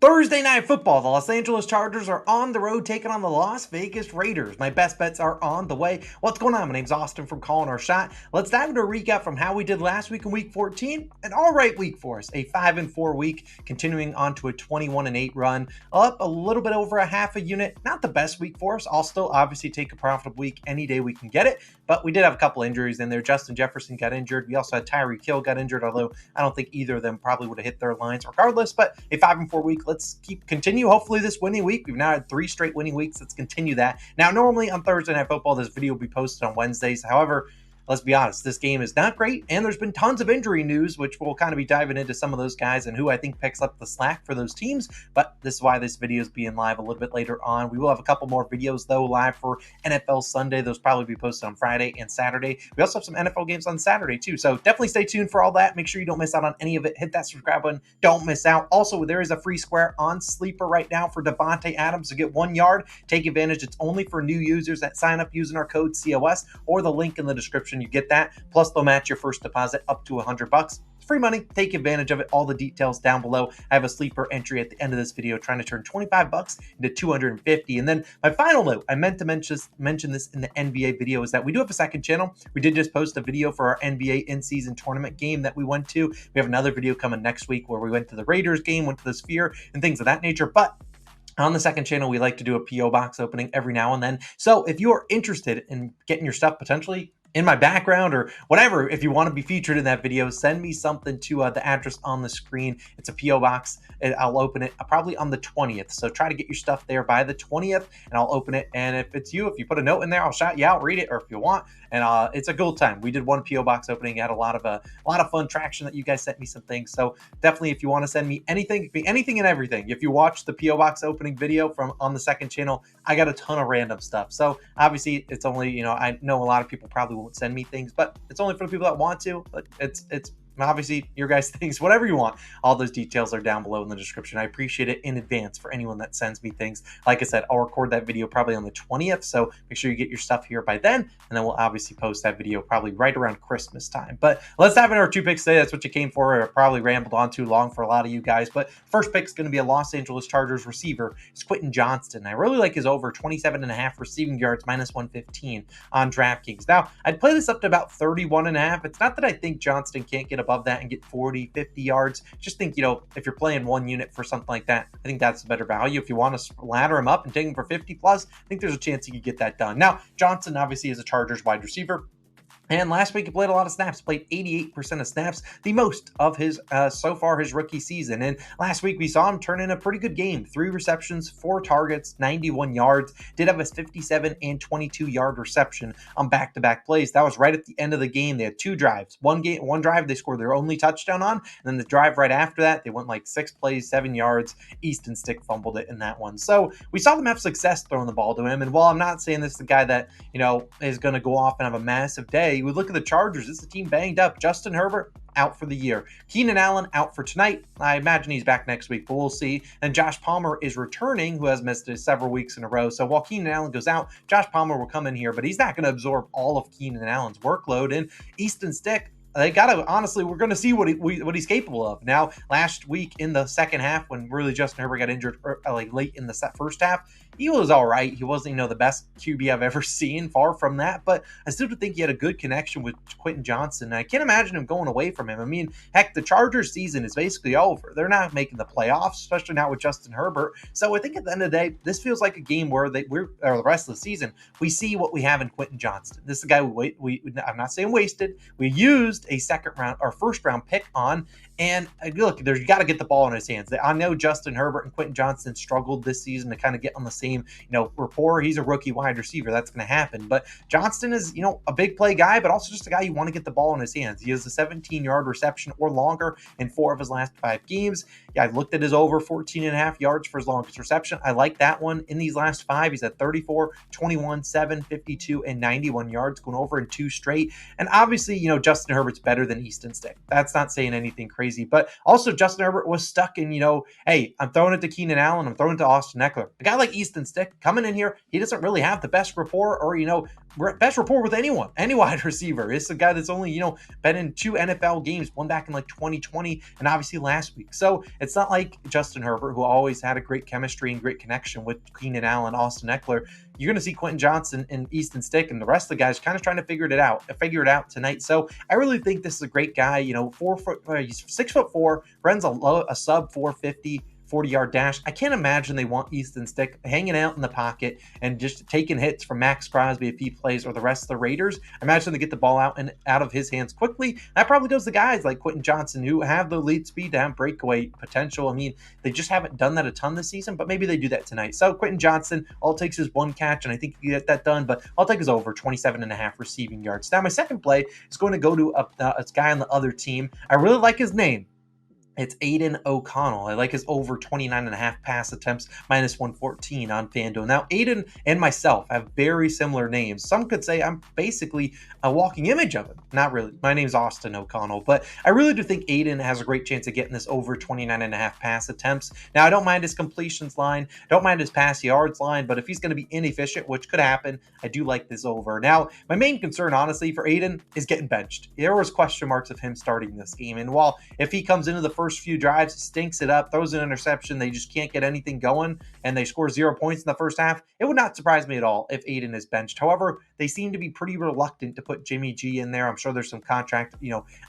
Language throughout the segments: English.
Thursday Night Football. The Los Angeles Chargers are on the road taking on the Las Vegas Raiders. My best bets are on the way. What's going on? My name's Austin from Calling Our Shot. Let's dive into a recap from how we did last week in Week 14. An all-right week for us. A 5-4 week, continuing on to a 21-8 run. Up a little bit over a half a unit. Not the best week for us. I'll still obviously take a profitable week any day we can get it. But we did have a couple injuries in there. Justin Jefferson got injured. We also had Tyreek Hill got injured, although I don't think either of them probably would have hit their lines regardless. But a 5-4 week. Let's continue hopefully this winning week. We've now had 3 straight winning weeks. Let's continue that. Now, normally on Thursday Night Football, this video will be posted on Wednesdays. However, let's be honest, this game is not great, and there's been tons of injury news, which we'll kind of be diving into some of those guys and who I think picks up the slack for those teams, but this is why this video is being live a little bit later on. We will have a couple more videos, though, live for NFL Sunday. Those probably be posted on Friday and Saturday. We also have some NFL games on Saturday, too, so definitely stay tuned for all that. Make sure you don't miss out on any of it. Hit that subscribe button. Don't miss out. Also, there is a free square on Sleeper right now for Devontae Adams to get 1 yard. Take advantage. It's only for new users that sign up using our code COS or the link in the description. You get that. Plus, they'll match your first deposit up to $100. It's free money. Take advantage of it. All the details down below. I have a sleeper entry at the end of this video trying to turn $25 into $250. And then my final note, I meant to mention this in the NBA video, is that we do have a second channel. We did just post a video for our NBA in-season tournament game that we went to. We have another video coming next week where we went to the Raiders game, went to the Sphere, and things of that nature. But on the second channel, we like to do a P.O. box opening every now and then. So if you are interested in getting your stuff potentially in my background or whatever, if you want to be featured in that video, send me something to the address on the screen. It's a P.O. box. I'll open it probably on the 20th. So try to get your stuff there by the 20th, and I'll open it. And if it's you, if you put a note in there, I'll shout you out, read it, or if you want. And it's a good time. We did one P.O. box opening. Had a lot of fun traction that you guys sent me some things. So definitely, if you want to send me anything and everything, if you watch the P.O. box opening video from on the second channel, I got a ton of random stuff. So obviously, it's only, I know a lot of people probably won't send me things, but it's only for the people that want to. But it's obviously your guys' things, whatever you want. All those details are down below in the description. I appreciate it in advance for anyone that sends me things. Like I said, I'll record that video probably on the 20th, so make sure you get your stuff here by then, and then we'll obviously post that video probably right around Christmas time. But let's dive into our 2 picks today. That's what you came for. I probably rambled on too long for a lot of you guys, but first pick is going to be a Los Angeles Chargers receiver. It's Quentin Johnston. I really like his over 27.5 receiving yards, -115 on DraftKings. Now, I'd play this up to about 31.5. It's not that I think Johnston can't get above that and get 40, 50 yards. Just think, if you're playing 1 unit for something like that, I think that's a better value. If you want to ladder him up and take him for 50 plus, I think there's a chance you could get that done. Now, Johnson obviously is a Chargers wide receiver. And last week he played a lot of snaps, played 88% of snaps, the most of his so far his rookie season. And last week we saw him turn in a pretty good game. 3 receptions, 4 targets, 91 yards. Did have a 57 and 22 yard reception on back-to-back plays. That was right at the end of the game. They had 2 drives. One drive they scored their only touchdown on, and then the drive right after that they went like 6 plays, 7 yards. Easton Stick fumbled it in that one. So we saw them have success throwing the ball to him. And while I'm not saying this is the guy that is going to go off and have a massive day, we look at the Chargers. This is a team banged up. Justin Herbert out for the year. Keenan Allen out for tonight. I imagine he's back next week, but we'll see. And Josh Palmer is returning, who has missed it several weeks in a row. So while Keenan Allen goes out, Josh Palmer will come in here, but he's not going to absorb all of Keenan Allen's workload. And Easton Stick, they honestly, we're going to see what he's capable of. Now, last week in the second half, when really Justin Herbert got injured late in the first half, he was all right. He wasn't, the best QB I've ever seen, far from that. But I still think he had a good connection with Quentin Johnston. And I can't imagine him going away from him. I mean, heck, the Chargers season is basically over. They're not making the playoffs, especially not with Justin Herbert. So I think at the end of the day, this feels like a game where the rest of the season, we see what we have in Quentin Johnston. This is a guy I'm not saying wasted. We used a first round pick on. And look, you got to get the ball in his hands. I know Justin Herbert and Quentin Johnston struggled this season to kind of get on the same, rapport. He's a rookie wide receiver. That's going to happen. But Johnston is, a big play guy, but also just a guy you want to get the ball in his hands. He has a 17-yard reception or longer in 4 of his last 5 games. Yeah, I looked at his over 14.5 yards for his longest reception. I like that one. In these last 5, he's at 34, 21, 7, 52, and 91 yards, going over in 2 straight. And obviously, Justin Herbert's better than Easton Stick. That's not saying anything crazy. But also Justin Herbert was stuck in, hey, I'm throwing it to Keenan Allen. I'm throwing it to Austin Eckler. A guy like Easton Easton Stick coming in here. He doesn't really have the best rapport or, best rapport with anyone, any wide receiver. It's a guy that's only, been in 2 NFL games, one back in like 2020 and obviously last week. So it's not like Justin Herbert, who always had a great chemistry and great connection with Keenan Allen, Austin Eckler. You're going to see Quentin Johnston and Easton Stick and the rest of the guys kind of trying to figure it out tonight. So I really think this is a great guy. He's 6'4", runs a sub 450 40-yard dash. I can't imagine they want Easton Stick hanging out in the pocket and just taking hits from Max Crosby if he plays or the rest of the Raiders. I imagine they get the ball out and out of his hands quickly. That probably goes to guys like Quentin Johnston who have the lead speed to have breakaway potential. I mean, they just haven't done that a ton this season, but maybe they do that tonight. So Quentin Johnston, all it takes is one catch, and I think you get that done, but I'll take his over 27.5 receiving yards. Now, my second play is going to go to a guy on the other team. I really like his name. It's Aidan O'Connell. I like his over 29.5 pass attempts, minus 114 on FanDuel. Now, Aidan and myself have very similar names. Some could say I'm basically a walking image of him. Not really. My name's Austin O'Connell, but I really do think Aidan has a great chance of getting this over 29.5 pass attempts. Now, I don't mind his completions line, don't mind his pass yards line, but if he's going to be inefficient, which could happen, I do like this over. Now, my main concern, honestly, for Aidan is getting benched. There was question marks of him starting this game, and while if he comes into the first few drives, stinks it up, throws an interception, they just can't get anything going, and they score 0 points in the first half, it would not surprise me at all if Aidan is benched. However, they seem to be pretty reluctant to put Jimmy G in there. I'm sure there's some contract,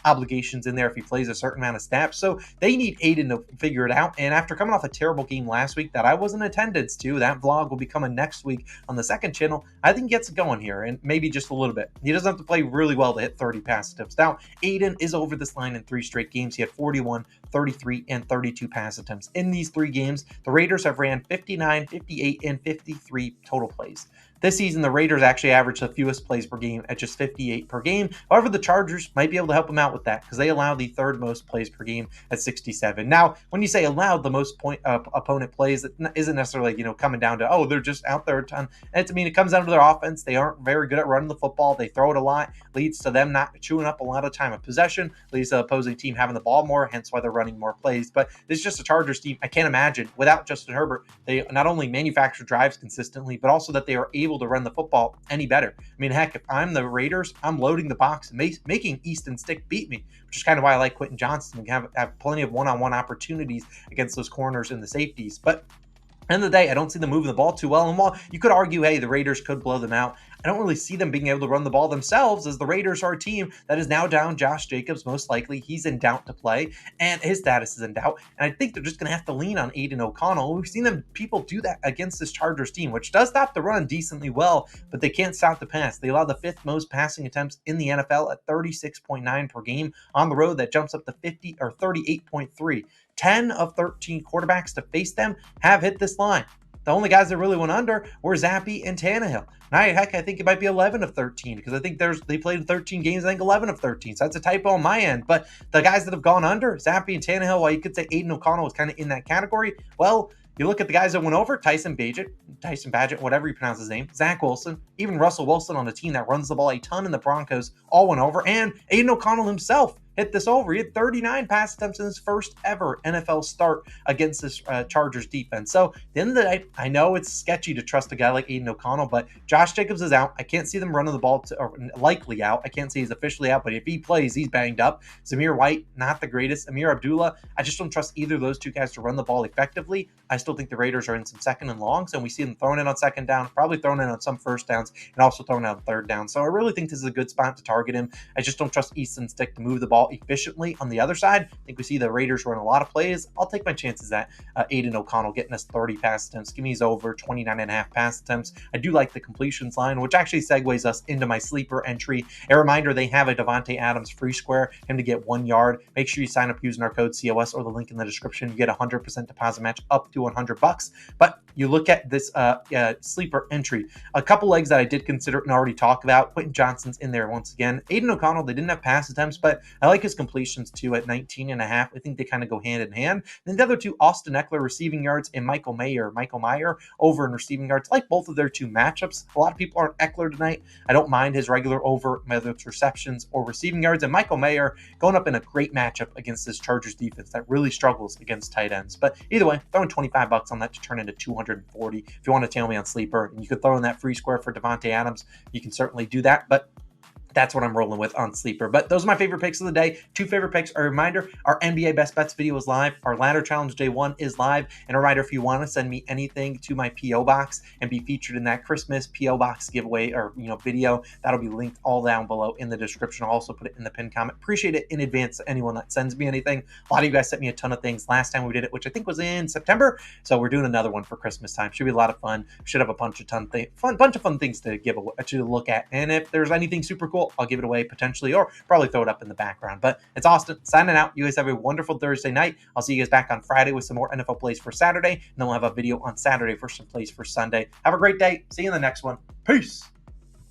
obligations in there if he plays a certain amount of snaps. So they need Aidan to figure it out. And after coming off a terrible game last week that I was in attendance to, that vlog will be coming next week on the second channel. I think he gets it going here, and maybe just a little bit. He doesn't have to play really well to hit 30 pass attempts. Now, Aidan is over this line in 3 straight games. He had 41, 33, and 32 pass attempts. In these 3 games, the Raiders have ran 59, 58, and 53 total plays. This season, the Raiders actually average the fewest plays per game at just 58 per game. However, the Chargers might be able to help them out with that because they allow the 3rd most plays per game at 67. Now, when you say allowed the most opponent plays, it isn't necessarily, coming down to, they're just out there a ton. It comes down to their offense. They aren't very good at running the football. They throw it a lot, leads to them not chewing up a lot of time of possession, leads to the opposing team having the ball more, hence why they're running more plays. But this is just a Chargers team. I can't imagine without Justin Herbert, they not only manufacture drives consistently, but also that they are able to run the football any better. I mean, heck, if I'm the Raiders, I'm loading the box and making Easton Stick beat me, which is kind of why I like Quentin Johnston. We have plenty of one-on-one opportunities against those corners and the safeties. But end of the day, I don't see them moving the ball too well. And while you could argue, hey, the Raiders could blow them out, I don't really see them being able to run the ball themselves, as the Raiders are a team that is now down Josh Jacobs. Most likely he's in doubt to play, and his status is in doubt. And I think they're just going to have to lean on Aidan O'Connell. We've seen people do that against this Chargers team, which does stop the run decently well, but they can't stop the pass. They allow the 5th most passing attempts in the NFL at 36.9 per game. On the road, that jumps up to 38.3. 10 of 13 quarterbacks to face them have hit this line. The only guys that really went under were Zappe and Tannehill. Heck, I think it might be 11 of 13 because I think they played 13 games, I think 11 of 13. So that's a typo on my end. But the guys that have gone under, Zappe and Tannehill, while you could say Aidan O'Connell was kind of in that category, well, you look at the guys that went over, Tyson Badgett, whatever you pronounce his name, Zach Wilson, even Russell Wilson on a team that runs the ball a ton in the Broncos, all went over. And Aidan O'Connell himself hit this over. He had 39 pass attempts in his first ever NFL start against this Chargers defense. So at the end of the day, I know it's sketchy to trust a guy like Aidan O'Connell, but Josh Jacobs is out. I can't see them running the ball, or likely out. I can't say he's officially out, but if he plays, he's banged up. Zamir White, not the greatest. Amir Abdullah, I just don't trust either of those two guys to run the ball effectively. I still think the Raiders are in some 2nd and longs, and we see them throwing it on 2nd down, probably throwing it on some 1st downs, and also throwing it on 3rd down. So I really think this is a good spot to target him. I just don't trust Easton Stick to move the ball efficiently. On the other side, I think we see the Raiders run a lot of plays. I'll take my chances at Aidan O'Connell getting us 30 pass attempts. Give me his over 29.5 pass attempts. I do like the completions line, which actually segues us into my sleeper entry. A reminder, they have a Devontae Adams free square, him to get 1 yard. Make sure you sign up using our code COS or the link in the description. You get 100% deposit match up to $100. But you look at this sleeper entry, a couple legs that I did consider and already talk about. Quentin Johnston's in there once again. Aidan O'Connell, they didn't have pass attempts, but I like his completions too at 19.5. I think they kind of go hand in hand. Then the other two, Austin Eckler receiving yards and Michael Mayer over in receiving yards. I like both of their two matchups. A lot of people aren't Eckler tonight. I don't mind his regular over, whether it's receptions or receiving yards. And Michael Mayer going up in a great matchup against this Chargers defense that really struggles against tight ends. But either way, throwing $25 on that to turn into $240. If you want to tail me on sleeper and you could throw in that free square for Devontae Adams, you can certainly do that. But that's what I'm rolling with on Sleeper. But those are my favorite picks of the day. Two favorite picks. A reminder, our NBA Best Bets video is live. Our Ladder Challenge Day 1 is live. And a reminder, if you want to send me anything to my P.O. Box and be featured in that Christmas P.O. Box giveaway or video, that'll be linked all down below in the description. I'll also put it in the pinned comment. Appreciate it in advance to anyone that sends me anything. A lot of you guys sent me a ton of things last time we did it, which I think was in September. So we're doing another one for Christmas time. Should be a lot of fun. Should have a bunch of fun things to give away, to look at. And if there's anything super cool, I'll give it away potentially, or probably throw it up in the background. But it's Austin signing out. You guys have a wonderful Thursday night. I'll see you guys back on Friday with some more NFL plays for Saturday, and then we'll have a video on Saturday for some plays for Sunday. Have a great day. See you in the next one. Peace.